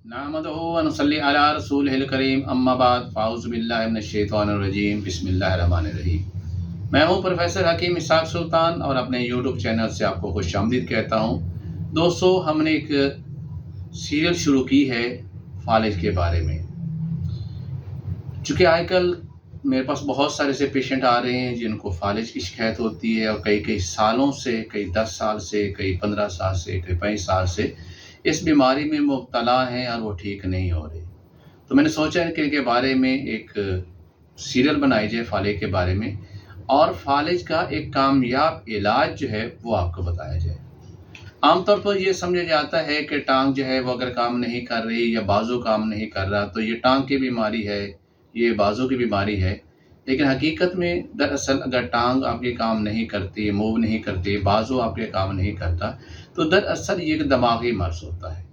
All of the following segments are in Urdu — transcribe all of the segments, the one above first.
نحمده ونصلي على رسوله الکریم اما بعد فاعوذ باللہ من الشیطان الرجیم بسم اللہ الرحمن الرحیم۔ میں ہوں پروفیسر حکیم اسحاق سلطان اور اپنے یوٹیوب چینل سے آپ کو خوش آمدید کہتا ہوں۔ دوستو، ہم نے ایک سیریل شروع کی ہے فالج کے بارے میں۔ چونکہ آج کل میرے پاس بہت سارے سے پیشنٹ آ رہے ہیں جن کو فالج کی شکایت ہوتی ہے، اور کئی سالوں سے، کئی 10 سال سے، کئی 15 سال سے، کئی 5 سال سے اس بیماری میں مبتلا ہیں اور وہ ٹھیک نہیں ہو رہے۔ تو میں نے سوچا کہ ان کے بارے میں ایک سیریل بنائی جائے فالج کے بارے میں، اور فالج کا ایک کامیاب علاج جو ہے وہ آپ کو بتایا جائے۔ عام طور پر یہ سمجھا جاتا ہے کہ ٹانگ جو ہے وہ اگر کام نہیں کر رہی یا بازو کام نہیں کر رہا تو یہ ٹانگ کی بیماری ہے، یہ بازو کی بیماری ہے۔ لیکن حقیقت میں دراصل اگر ٹانگ آپ کے کام نہیں کرتی، موو نہیں کرتی، بازو آپ کے کام نہیں کرتا، تو دراصل یہ ایک دماغی مرض ہوتا ہے۔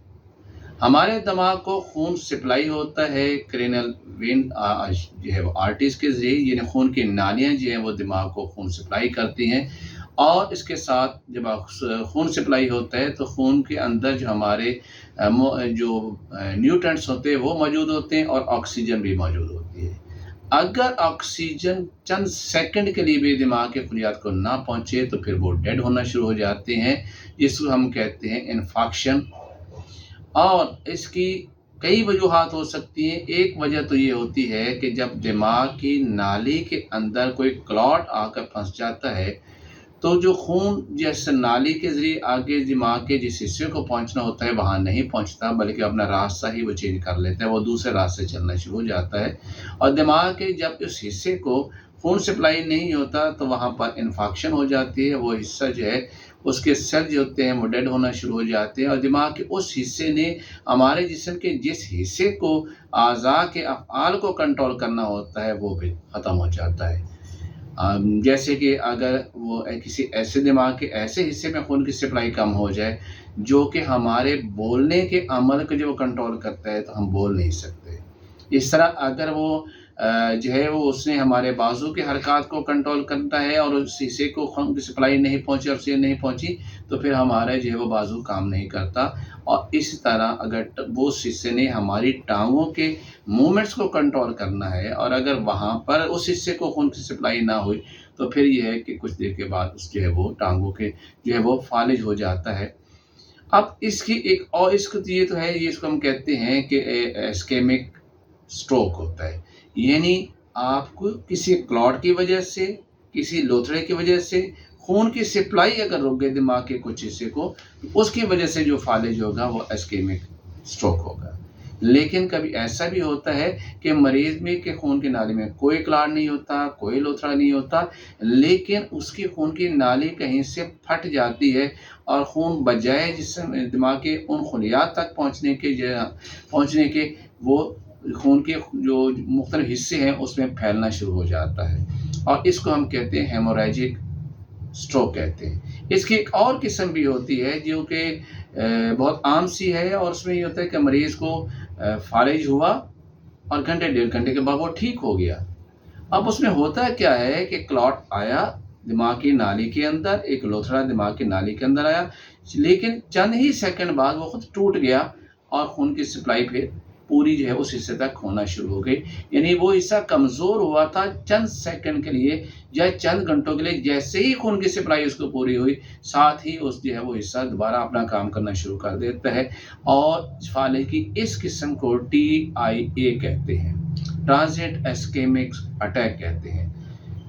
ہمارے دماغ کو خون سپلائی ہوتا ہے کرینل وین جو ہے وہ آرٹریز کے ذریعے، یعنی خون کی نالیاں جو ہیں وہ دماغ کو خون سپلائی کرتی ہیں، اور اس کے ساتھ جب خون سپلائی ہوتا ہے تو خون کے اندر جو ہمارے جو نیوٹرینٹس ہوتے ہیں وہ موجود ہوتے ہیں، اور آکسیجن بھی موجود ہوتی ہے۔ اگر آکسیجن چند سیکنڈ کے لیے بھی دماغ کے خلیات کو نہ پہنچے تو پھر وہ ڈیڈ ہونا شروع ہو جاتے ہیں، جس کو ہم کہتے ہیں انفارکشن۔ اور اس کی کئی وجوہات ہو سکتی ہیں۔ ایک وجہ تو یہ ہوتی ہے کہ جب دماغ کی نالی کے اندر کوئی کلاٹ آ کر پھنس جاتا ہے تو جو خون جیسے نالی کے ذریعے آگے دماغ کے جس حصے کو پہنچنا ہوتا ہے وہاں نہیں پہنچتا، بلکہ اپنا راستہ ہی وہ چینج کر لیتا ہے، وہ دوسرے راستے چلنا شروع ہو جاتا ہے، اور دماغ کے جب اس حصے کو خون سپلائی نہیں ہوتا تو وہاں پر انفارکشن ہو جاتی ہے، وہ حصہ جو ہے اس کے سیل جو ہوتے ہیں وہ ڈیڈ ہونا شروع ہو جاتے ہیں، اور دماغ کے اس حصے نے ہمارے جسم کے جس حصے کو اعضاء کے افعال کو کنٹرول کرنا ہوتا ہے وہ بھی ختم ہو جاتا ہے۔ جیسے کہ اگر وہ کسی ایسے دماغ کے ایسے حصے میں خون کی سپلائی کم ہو جائے جو کہ ہمارے بولنے کے عمل کو جو کنٹرول کرتا ہے تو ہم بول نہیں سکتے۔ اس طرح اگر وہ جو ہے وہ اس نے ہمارے بازو کے حرکات کو کنٹرول کرتا ہے اور اس حصے کو خون کی سپلائی نہیں پہنچی اور اسے نہیں پہنچی تو پھر ہمارا جو ہے وہ بازو کام نہیں کرتا، اور اس طرح اگر وہ حصے نے ہماری ٹانگوں کے موومنٹس کو کنٹرول کرنا ہے اور اگر وہاں پر اس حصے کو خون کی سپلائی نہ ہوئی تو پھر یہ ہے کہ کچھ دیر کے بعد اس جو ہے وہ ٹانگوں کے جو ہے وہ فالج ہو جاتا ہے۔ اب اس کی ایک اور اس کو یہ تو ہے، یہ اس کو ہم کہتے ہیں کہ اسکیمک سٹروک ہوتا ہے، یعنی آپ کو کسی کلاٹ کی وجہ سے، کسی لوتھڑے کی وجہ سے خون کی سپلائی اگر رک گئی دماغ کے کچھ حصے کو، اس کی وجہ سے جو فالج ہوگا وہ اسکیمک سٹروک ہوگا۔ لیکن کبھی ایسا بھی ہوتا ہے کہ مریض میں کہ خون کی نالی میں کوئی کلاٹ نہیں ہوتا، کوئی لوتھڑا نہیں ہوتا، لیکن اس کی خون کی نالی کہیں سے پھٹ جاتی ہے اور خون بجائے جسم دماغ کے ان خلیات تک پہنچنے کے وہ خون کے جو مختلف حصے ہیں اس میں پھیلنا شروع ہو جاتا ہے، اور اس کو ہم کہتے ہیں ہیموریجک سٹروک کہتے ہیں۔ اس کی ایک اور قسم بھی ہوتی ہے جو کہ بہت عام سی ہے، اور اس میں یہ ہوتا ہے کہ مریض کو فالج ہوا اور گھنٹے 1.5 گھنٹے کے بعد وہ ٹھیک ہو گیا۔ اب اس میں ہوتا کیا ہے کہ کلاٹ آیا دماغ کی نالی کے اندر، ایک لوتھڑا دماغ کی نالی کے اندر آیا، لیکن چند ہی سیکنڈ بعد وہ خود ٹوٹ گیا اور خون کی سپلائی پھر پوری جو ہے اس حصے تک ہونا شروع ہو گئی، یعنی وہ حصہ کمزور ہوا تھا چند سیکنڈ کے لیے یا چند گھنٹوں کے لیے، جیسے ہی خون کی سپلائی اس کو پوری ہوئی ساتھ ہی اس جو ہے وہ حصہ دوبارہ اپنا کام کرنا شروع کر دیتا ہے، اور فالج کی اس قسم کو TIA کہتے ہیں، ٹرانزینٹ اسکیمک اٹیک کہتے ہیں۔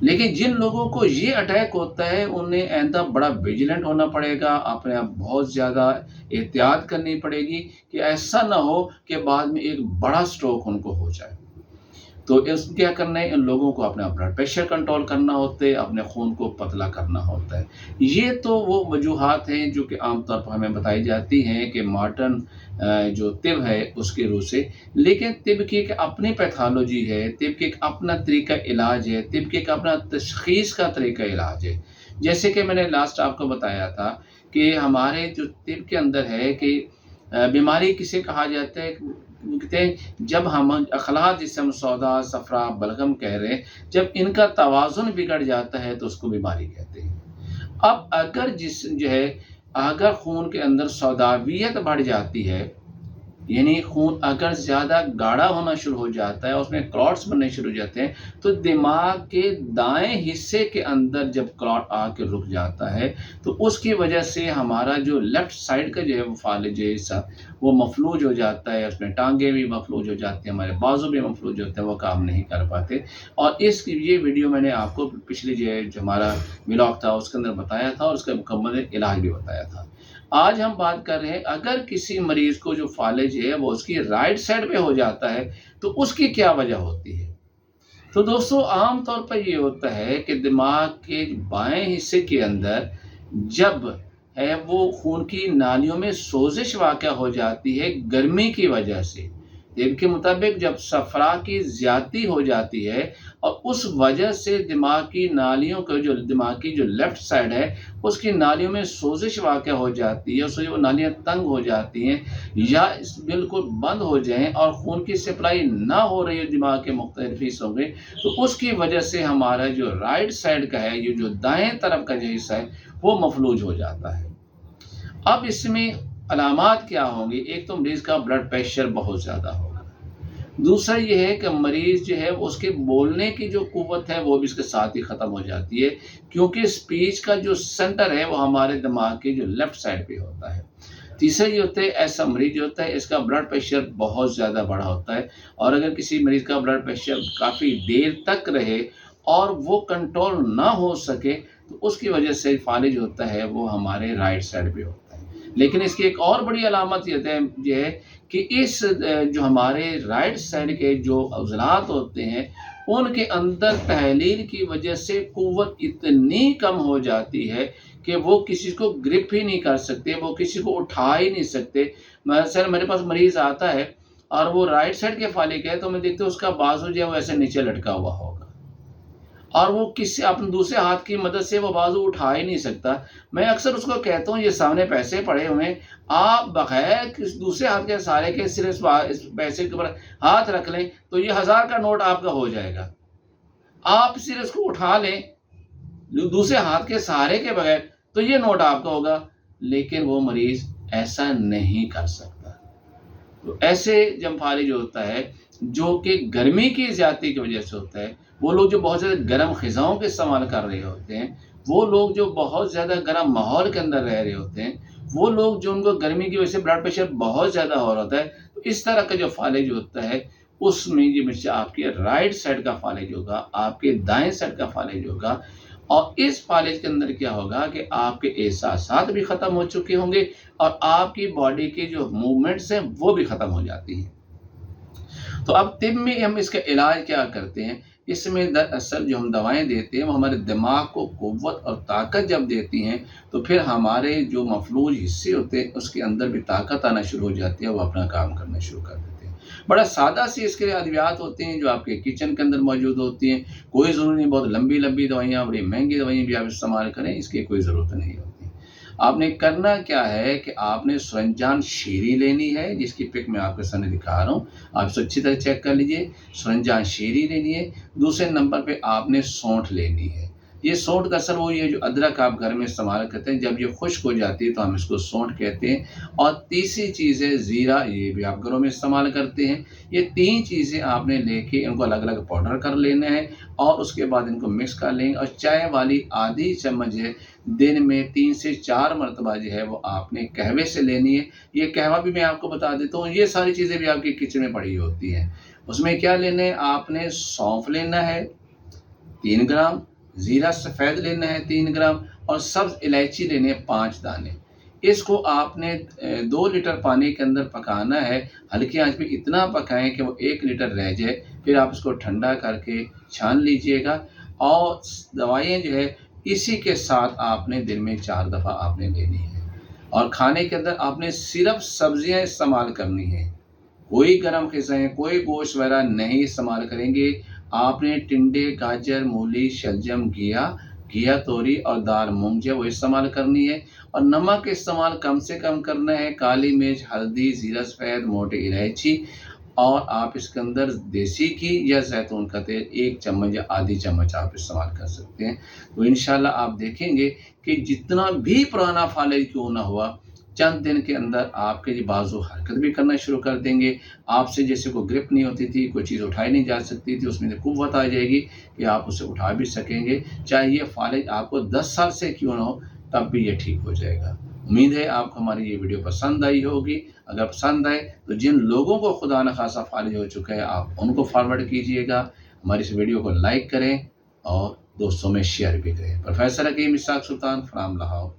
لیکن جن لوگوں کو یہ اٹیک ہوتا ہے انہیں آئندہ بڑا ویجیلنٹ ہونا پڑے گا، اپنے آپ بہت زیادہ احتیاط کرنی پڑے گی کہ ایسا نہ ہو کہ بعد میں ایک بڑا سٹروک ان کو ہو جائے۔ تو اس کیا کرنا ہے، ان لوگوں کو اپنا بلڈ پریشر کنٹرول کرنا ہوتا ہے، اپنے خون کو پتلا کرنا ہوتا ہے۔ یہ تو وہ وجوہات ہیں جو کہ عام طور پر ہمیں بتائی جاتی ہیں کہ ماڈرن جو طب ہے اس کے روح سے، لیکن طب کی ایک اپنی پیتھالوجی ہے، طب کی ایک اپنا طریقہ علاج ہے، طب کی ایک اپنا تشخیص کا طریقہ علاج ہے۔ جیسے کہ میں نے لاسٹ آپ کو بتایا تھا کہ ہمارے جو طب کے اندر ہے کہ بیماری کسے کہا جاتا ہے، کہتے ہیں جب ہم اخلاط جسم سودا صفرا بلغم کہہ رہے ہیں، جب ان کا توازن بگڑ جاتا ہے تو اس کو بیماری کہتے ہیں۔ اب اگر جسم جو ہے اگر خون کے اندر سوداویت بڑھ جاتی ہے یعنی خون اگر زیادہ گاڑھا ہونا شروع ہو جاتا ہے، اس میں کلاٹس بننے شروع ہو جاتے ہیں، تو دماغ کے دائیں حصے کے اندر جب کلاٹ آ کے رک جاتا ہے تو اس کی وجہ سے ہمارا جو لیفٹ سائڈ کا جو ہے وہ فالج ہے حصہ وہ مفلوج ہو جاتا ہے، اس میں ٹانگیں بھی مفلوج ہو جاتی ہیں، ہمارے بازو بھی مفلوج ہوتے ہیں، وہ کام نہیں کر پاتے۔ اور یہ ویڈیو میں نے آپ کو پچھلی جو ہمارا ولاگ تھا اس کے اندر بتایا تھا، اور اس کا مکمل علاج بھی بتایا تھا۔ آج ہم بات کر رہے ہیں اگر کسی مریض کو جو فالج ہے وہ اس کی رائٹ سائڈ پہ ہو جاتا ہے تو اس کی کیا وجہ ہوتی ہے۔ تو دوستو عام طور پر یہ ہوتا ہے کہ دماغ کے بائیں حصے کے اندر جب ہے وہ خون کی نالیوں میں سوزش واقع ہو جاتی ہے گرمی کی وجہ سے، ان کے مطابق جب صفرا کی زیادتی ہو جاتی ہے اور اس وجہ سے دماغ کی نالیوں کا دماغ کی جو لیفٹ سائڈ ہے اس کی نالیوں میں سوزش واقع ہو جاتی ہے، اس سے وہ نالیاں تنگ ہو جاتی ہیں یا بالکل بند ہو جائیں اور خون کی سپلائی نہ ہو رہی ہے دماغ کے مختلف حصوں میں، تو اس کی وجہ سے ہمارا جو رائٹ سائڈ کا ہے، یہ جو دائیں طرف کا جو حصہ ہے وہ مفلوج ہو جاتا ہے۔ اب اس میں علامات کیا ہوں گی؟ ایک تو مریض کا بلڈ پریشر بہت زیادہ ہوگا، دوسرا یہ ہے کہ مریض جو ہے اس کے بولنے کی جو قوت ہے وہ بھی اس کے ساتھ ہی ختم ہو جاتی ہے، کیونکہ اسپیچ کا جو سینٹر ہے وہ ہمارے دماغ کے جو لیفٹ سائڈ پہ ہوتا ہے۔ تیسرا یہ ہوتا ہے ایسا مریض جو ہوتا ہے اس کا بلڈ پریشر بہت زیادہ بڑا ہوتا ہے، اور اگر کسی مریض کا بلڈ پریشر کافی دیر تک رہے اور وہ کنٹرول نہ ہو سکے تو اس کی وجہ سے فالج ہوتا ہے وہ ہمارے رائٹ سائڈ پہ ہوتا ہے۔ لیکن اس کی ایک اور بڑی علامت یہ ہے کہ اس جو ہمارے رائٹ سائڈ کے جو عضلات ہوتے ہیں ان کے اندر تحلیل کی وجہ سے قوت اتنی کم ہو جاتی ہے کہ وہ کسی کو گرپ ہی نہیں کر سکتے، وہ کسی کو اٹھا ہی نہیں سکتے۔ مثلا میرے پاس مریض آتا ہے اور وہ رائٹ سائڈ کے فالج ہے تو میں دیکھتا ہوں اس کا بازو جو ہے وہ ایسے نیچے لٹکا ہوا ہوگا اور وہ کسی اپنے دوسرے ہاتھ کی مدد سے وہ بازو اٹھا ہی نہیں سکتا۔ میں اکثر اس کو کہتا ہوں یہ سامنے پیسے پڑے ہوئے ہیں، آپ بغیر کس دوسرے ہاتھ کے سہارے کے صرف اس پیسے کے اوپر ہاتھ رکھ لیں تو یہ 1000 کا نوٹ آپ کا ہو جائے گا۔ آپ صرف اس کو اٹھا لیں دوسرے ہاتھ کے سہارے کے بغیر تو یہ نوٹ آپ کا ہوگا، لیکن وہ مریض ایسا نہیں کر سکتا۔ تو ایسے جب فالج ہوتا ہے جو کہ گرمی کی زیادتی کی وجہ سے ہوتا ہے، وہ لوگ جو بہت زیادہ گرم غذاؤں کے استعمال کر رہے ہوتے ہیں، وہ لوگ جو بہت زیادہ گرم ماحول کے اندر رہ رہے ہوتے ہیں، وہ لوگ جو ان کو گرمی کی وجہ سے بلڈ پریشر بہت زیادہ ہو رہا ہوتا ہے، تو اس طرح کا جو فالج ہوتا ہے اس میں یہ آپ کے رائٹ سائڈ کا فالج ہوگا، آپ کے دائیں سائڈ کا فالج ہوگا، اور اس فالج کے اندر کیا ہوگا کہ آپ کے احساسات بھی ختم ہو چکے ہوں گے اور آپ کی باڈی کے جو موومنٹس ہیں وہ بھی ختم ہو جاتی ہیں۔ تو اب طب میں ہم اس کا علاج کیا کرتے ہیں؟ اس میں دراصل جو ہم دوائیں دیتے ہیں وہ ہمارے دماغ کو قوت اور طاقت جب دیتی ہیں تو پھر ہمارے جو مفلوج حصے ہوتے ہیں اس کے اندر بھی طاقت آنا شروع ہو جاتی ہے، وہ اپنا کام کرنا شروع کر دیتے ہیں۔ بڑا سادہ سی اس کے ادویات ہوتے ہیں جو آپ کے کچن کے اندر موجود ہوتی ہیں، کوئی ضروری نہیں بہت لمبی لمبی دوائیاں، بڑی مہنگی دوائیاں بھی آپ استعمال کریں، اس کی کوئی ضرورت نہیں ہوتی۔ آپ نے کرنا کیا ہے کہ آپ نے سرنجان شیری لینی ہے، جس کی پک میں آپ کے سامنے دکھا رہا ہوں، آپ اسے اچھی طرح چیک کر لیجئے۔ سرنجان شیری لینی ہے۔ دوسرے نمبر پہ آپ نے سونٹھ لینی ہے۔ یہ سونٹھ کا اثر وہی ہے جو ادرک آپ گھر میں استعمال کرتے ہیں، جب یہ خشک ہو جاتی ہے تو ہم اس کو سونٹھ کہتے ہیں۔ اور تیسری چیز ہے زیرہ، یہ بھی آپ گھروں میں استعمال کرتے ہیں۔ یہ تین چیزیں آپ نے لے کے ان کو الگ الگ پاؤڈر کر لینا ہے اور اس کے بعد ان کو مکس کر لیں، اور چائے والی آدھی چمچ ہے دن میں 3 سے 4 مرتبہ جو ہے وہ آپ نے قہوے سے لینی ہے۔ یہ قہوہ بھی میں آپ کو بتا دیتا ہوں، یہ ساری چیزیں بھی آپ کی کچن میں پڑی ہوتی ہیں۔ اس میں کیا لینا ہے؟ آپ نے سونف لینا ہے 3 گرام، زیرہ سفید لینا ہے 3 گرام، اور سبز الائچی لینے 5 دانے۔ اس کو آپ نے 2 لیٹر پانی کے اندر پکانا ہے، ہلکی آنچ پہ اتنا پکائیں کہ وہ 1 لیٹر رہ جائے، پھر آپ اس کو ٹھنڈا کر کے چھان لیجئے گا، اور دوائیں جو ہے اسی کے ساتھ آپ نے دن میں 4 دفعہ آپ نے لینی ہے۔ اور کھانے کے اندر آپ نے صرف سبزیاں استعمال کرنی ہیں، کوئی گرم غذائیں، کوئی گوشت وغیرہ نہیں استعمال کریں گے۔ آپ نے ٹنڈے، گاجر، مولی، شلجم، گھیا توری اور دال مونگ جو ہے وہ استعمال کرنی ہے، اور نمک استعمال کم سے کم کرنا ہے، کالی مرچ، ہلدی، زیرہ سفید، موٹی الائچی، اور آپ اس کے اندر دیسی گھی یا زیتون کا تیل 1 چمچ یا آدھی چمچ آپ استعمال کر سکتے ہیں۔ تو انشاءاللہ آپ دیکھیں گے کہ جتنا بھی پرانا فالج کیوں نہ ہوا، چند دن کے اندر آپ کے بازو حرکت بھی کرنا شروع کر دیں گے. آپ سے جیسے کوئی گرپ نہیں ہوتی تھی، کوئی چیز اٹھائی نہیں جا سکتی تھی، اس میں قوت آ جائے گی کہ آپ اسے اٹھا بھی سکیں گے. چاہے یہ فالج آپ کو 10 سال سے کیوں نہ ہو، تب بھی یہ ٹھیک ہو جائے گا. امید ہے آپ کو ہماری یہ ویڈیو پسند آئی ہوگی. اگر پسند آئے تو جن لوگوں کو خدا نخواستہ فالج ہو چکا ہے آپ ان کو فارورڈ کیجئے گا. ہماری اس ویڈیو کو لائک کریں اور دوستوں میں شیئر بھی کریں. پروفیسر حکیم اسحاق سلطان فرام لاہور.